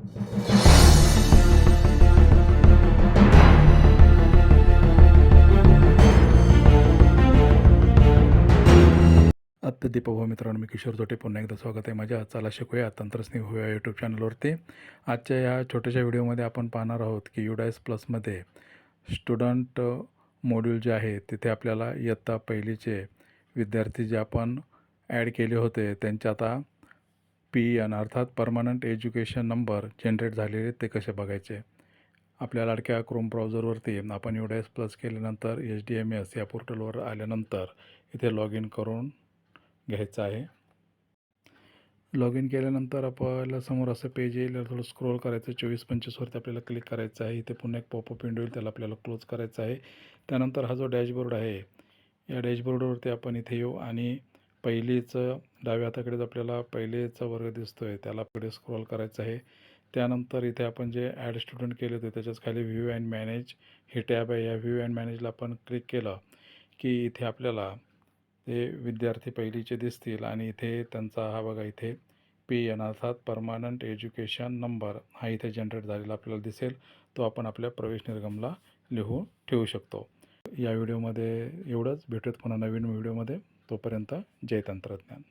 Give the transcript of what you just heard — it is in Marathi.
आत्ता दीपभाऊ मित्रांनो, मी किशोर जोटे पुन्हा एकदा स्वागत आहे माझ्या चला शिकूया तंत्रस्नेही होऊया यूट्यूब चॅनलवरती. आजच्या या छोट्याशा व्हिडिओमध्ये आपण पाहणार आहोत की UDAS प्लसमध्ये स्टुडंट मॉड्यूल जे आहे तिथे आपल्याला इयत्ता पहिलीचे विद्यार्थी जे आपण ॲड केले होते त्यांचे आता PEN अर्थात परमनंट एज्युकेशन नंबर जनरेट झालेले ते कसे बघायचे. आपल्या लाडक्या क्रोम ब्राउझरवरती आपण UDAS प्लस केल्यानंतर HDMS या पोर्टलवर आल्यानंतर इथे लॉग इन करून घ्यायचं आहे. लॉग इन केल्यानंतर आपल्याला समोर असं पेज येईल. थोडं स्क्रोल करायचं, 24-25 वरती आपल्याला क्लिक करायचं आहे. इथे पुन्हा एक पॉपअप विंडो येईल, त्याला आपल्याला क्लोज करायचं आहे. त्यानंतर हा जो डॅशबोर्ड आहे या डॅशबोर्डवरती आपण इथे येऊ आणि पहिलीचं डाव्या हाताकडेच आपल्याला पहिलेचा वर्ग दिसतोय त्याला पुढे स्क्रोल करायचं आहे. त्यानंतर इथे आपण जे ॲड स्टुडंट केले होते त्याच्याच खाली व्ह्यू अँड मॅनेज हे टॅब आहे. या व्ह्यू अँड मॅनेजला आपण क्लिक केलं की इथे आपल्याला ते विद्यार्थी पहिलीचे दिसतील आणि इथे त्यांचा हा बघा इथे PEN अर्थात परमनंट एज्युकेशन नंबर हा इथे जनरेट झालेला आपल्याला दिसेल. तो आपण आपल्या प्रवेश निर्गमला लिहून ठेवू शकतो. या व्हिडिओमध्ये एवढंच. भेटूयात पुन्हा नवीन व्हिडिओमध्ये. तोपर्यंत जय तंत्रज्ञान.